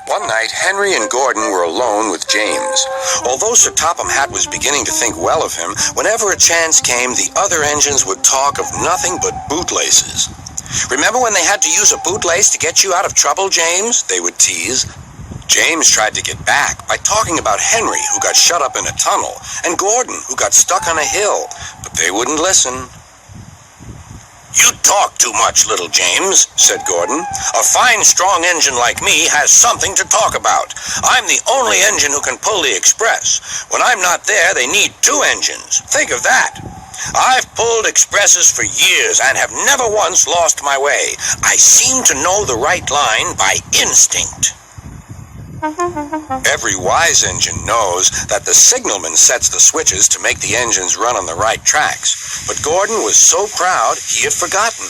One night, Henry and Gordon were alone with James. Although Sir Topham Hatt was beginning to think well of him, whenever a chance came, the other engines would talk of nothing but bootlaces. "Remember when they had to use a bootlace to get you out of trouble, James?" they would tease. James tried to get back by talking about Henry, who got shut up in a tunnel, and Gordon, who got stuck on a hill, but they wouldn't listen. "You talk too much, little James," said Gordon. "A fine, strong engine like me has something to talk about. I'm the only engine who can pull the express. When I'm not there, they need two engines. Think of that. I've pulled expresses for years and have never once lost my way. I seem to know the right line by instinct." Every wise engine knows that the signalman sets the switches to make the engines run on the right tracks, but Gordon was so proud he had forgotten.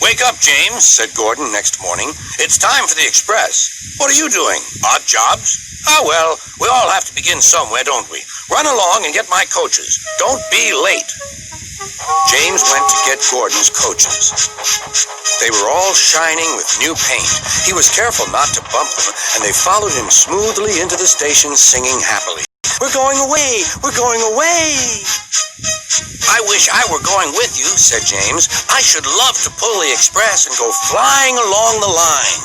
"Wake up, James," said Gordon next morning. "It's time for the express. What are you doing? Odd jobs? Oh, well, we all have to begin somewhere, don't we? Run along and get my coaches. Don't be late." James went to get Gordon's coaches. They were all shining with new paint. He was careful not to bump them, and they followed him smoothly into the station singing happily. "We're going away! We're going away!" "I wish I were going with you," said James. "I should love to pull the express and go flying along the line."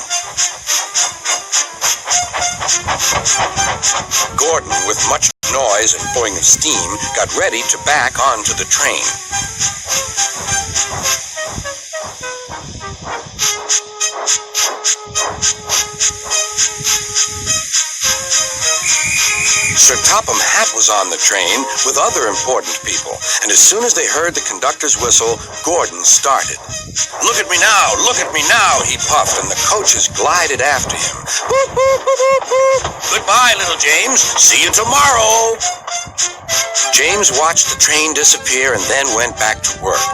Gordon, with much noise and blowing of steam, got ready to back onto the train. Sir Topham Hatt was on the train with other important people, and as soon as they heard the conductor's whistle, Gordon started. "Look at me now," he puffed, and the coaches glided after him. "Whoop, whoop, whoop, whoop, whoop. Goodbye, little James. See you tomorrow." James watched the train disappear and then went back to work.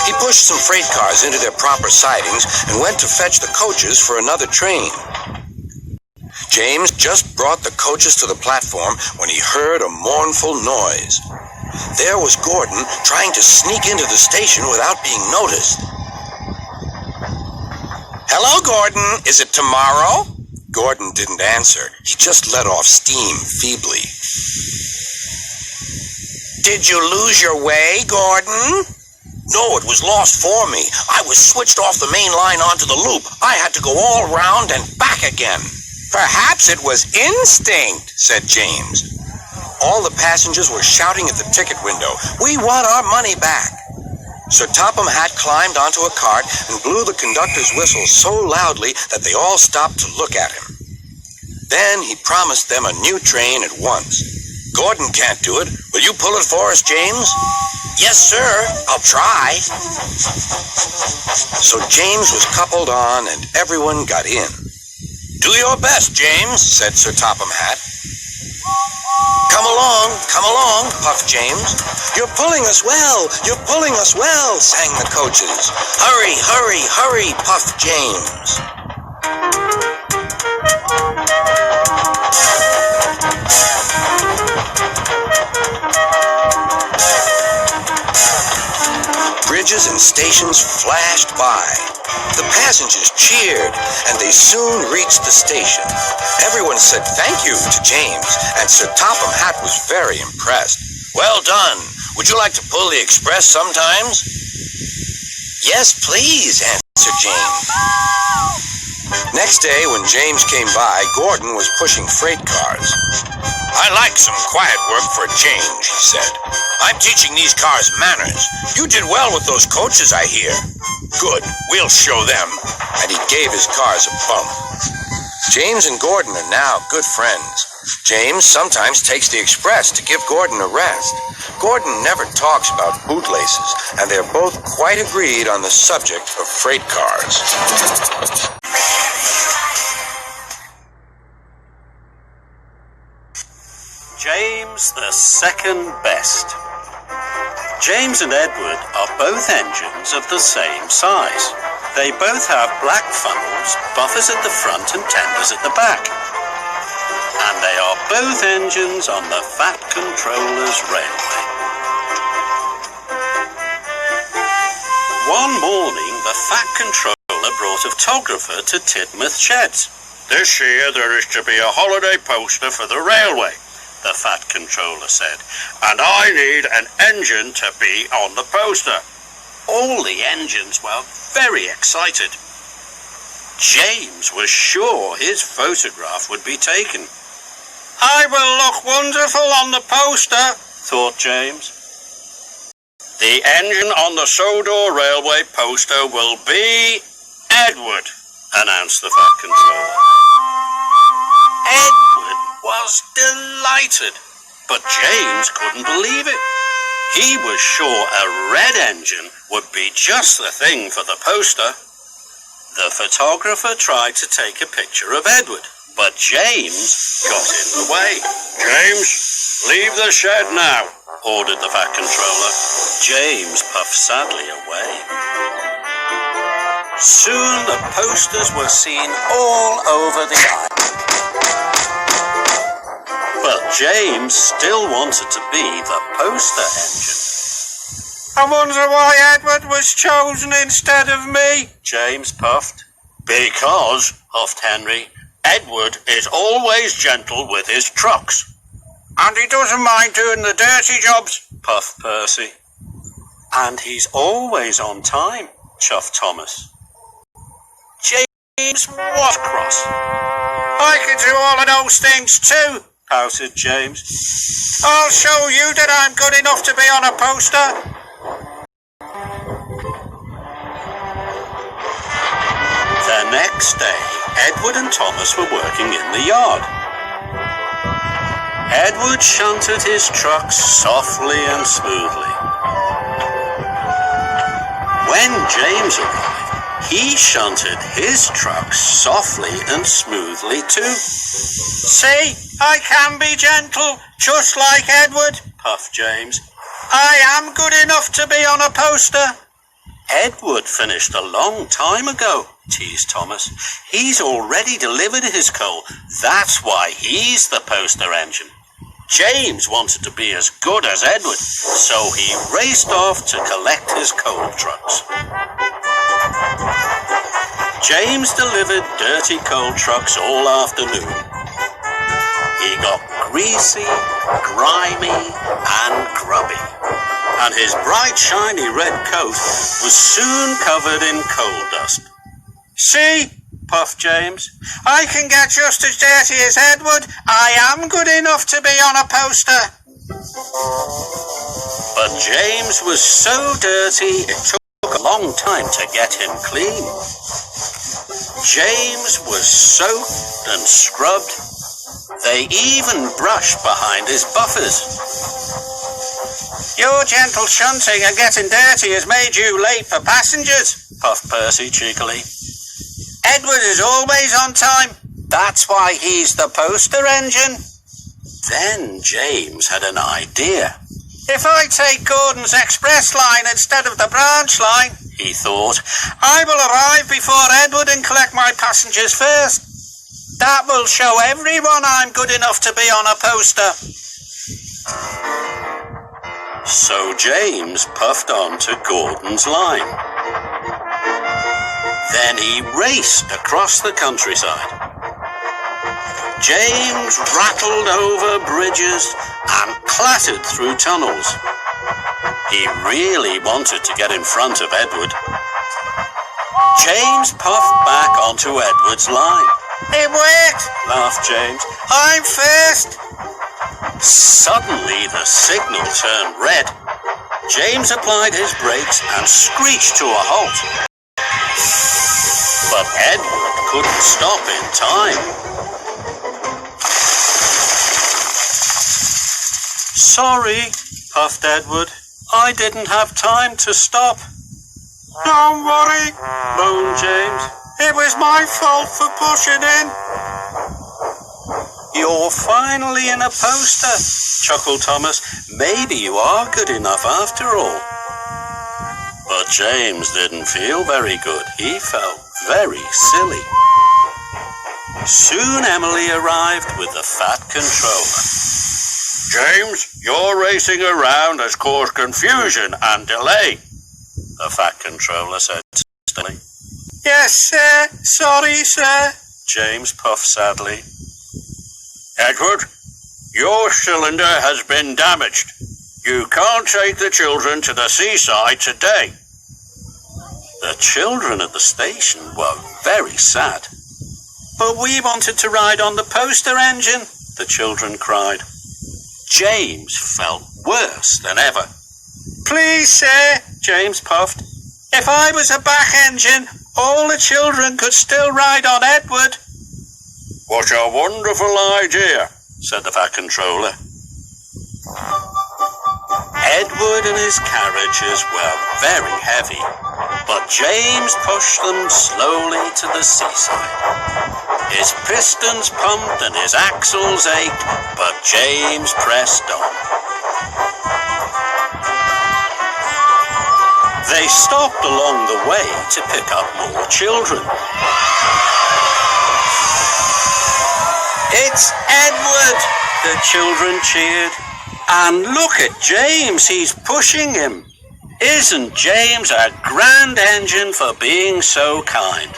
He pushed some freight cars into their proper sidings and went to fetch the coaches for another train. James just brought the coaches to the platform when he heard a mournful noise. There was Gordon trying to sneak into the station without being noticed. "Hello, Gordon. Is it tomorrow?" Gordon didn't answer. He just let off steam feebly. "Did you lose your way, Gordon?" "No, it was lost for me. I was switched off the main line onto the loop. I had to go all round and back again." "Perhaps it was instinct," said James. All the passengers were shouting at the ticket window, "We want our money back." Sir Topham Hatt climbed onto a cart and blew the conductor's whistle so loudly that they all stopped to look at him. Then he promised them a new train at once. "Gordon can't do it. Will you pull it for us, James?" "Yes, sir. I'll try." So James was coupled on and everyone got in. "Do your best, James," said Sir Topham Hatt. Come along, puffed James. "You're pulling us well, sang the coaches. "Hurry, hurry, hurry," puffed James. Bridges and stations flashed by. The passengers cheered, and they soon reached the station. Everyone said thank you to James, and Sir Topham Hatt was very impressed. "Well done. Would you like to pull the express sometimes?" "Yes, please," answered James. Next day, when James came by, Gordon was pushing freight cars. "I like some quiet work for a change," he said. "I'm teaching these cars manners. You did well with those coaches, I hear." "Good, we'll show them." And he gave his cars a bump. James and Gordon are now good friends. James sometimes takes the express to give Gordon a rest. Gordon never talks about bootlaces, and they're both quite agreed on the subject of freight cars. James the second best. James and Edward are both engines of the same size. They both have black funnels, buffers at the front and tenders at the back. And they are both engines on the Fat Controllers Railway. One morning, the Fat Controller brought a photographer to Tidmouth Sheds. This year there is to be a holiday poster for the railway, the Fat Controller said, and I need an engine to be on the poster. All the engines were very excited. James was sure his photograph would be taken. I will look wonderful on the poster, thought James. The engine on the Sodor Railway poster will be Edward, announced the Fat Controller. Edward was delighted, but James couldn't believe it. He was sure a red engine would be just the thing for the poster. The photographer tried to take a picture of Edward, but James got in the way. James, leave the shed now, ordered the Fat Controller. James puffed sadly away. Soon the posters were seen all over the island. But James still wanted to be the poster engine. I wonder why Edward was chosen instead of me, James puffed. Because, huffed Henry, Edward is always gentle with his trucks. And he doesn't mind doing the dirty jobs, puffed Percy. And he's always on time, chuffed Thomas. James was cross. I can do all of those things too, pouted James. I'll show you that I'm good enough to be on a poster. The next day, Edward and Thomas were working in the yard. Edward shunted his truck softly and smoothly. When James arrived, he shunted his truck softly and smoothly too. See, I can be gentle, just like Edward, puffed James. I am good enough to be on a poster. Edward finished a long time ago, teased Thomas. He's already delivered his coal. That's why he's the poster engine. James wanted to be as good as Edward, so he raced off to collect his coal trucks. James delivered dirty coal trucks all afternoon. He got greasy, grimy, and grubby, and his bright, shiny red coat was soon covered in coal dust. See, puffed James, I can get just as dirty as Edward. I am good enough to be on a poster. But James was so dirty it took a long time to get him clean. James was soaked and scrubbed. They even brushed behind his buffers. Your gentle shunting and getting dirty has made you late for passengers, puffed Percy cheekily. Edward is always on time. That's why he's the poster engine. Then James had an idea. If I take Gordon's express line instead of the branch line, he thought, I will arrive before Edward and collect my passengers first. That will show everyone I'm good enough to be on a poster. So James puffed on to Gordon's line. Then he raced across the countryside. James rattled over bridges and clattered through tunnels. He really wanted to get in front of Edward. James puffed back onto Edward's line. It worked, laughed James. I'm first. Suddenly the signal turned red. James applied his brakes and screeched to a halt. But Edward couldn't stop in time. Sorry, puffed Edward. I didn't have time to stop. Don't worry, moaned James. It was my fault for pushing in. You're finally in a poster, chuckled Thomas. Maybe you are good enough after all. But James didn't feel very good. He felt very silly. Soon Emily arrived with the Fat Controller. James, your racing around has caused confusion and delay, the Fat Controller said sternly. Yes, sir. Sorry, sir, James puffed sadly. Edward, your cylinder has been damaged. You can't take the children to the seaside today. The children at the station were very sad. But we wanted to ride on the poster engine, the children cried. James felt worse than ever. Please, sir, James puffed. If I was a back engine, all the children could still ride on Edward. What a wonderful idea, said the Fat Controller. Edward and his carriages were very heavy, but James pushed them slowly to the seaside. His pistons pumped and his axles ached, but James pressed on. They stopped along the way to pick up more children. It's Edward, the children cheered. And look at James, he's pushing him. Isn't James a grand engine for being so kind?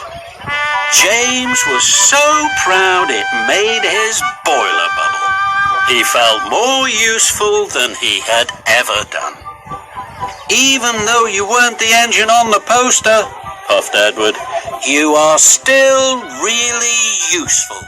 James was so proud it made his boiler bubble. He felt more useful than he had ever done. Even though you weren't the engine on the poster, puffed Edward, you are still really useful.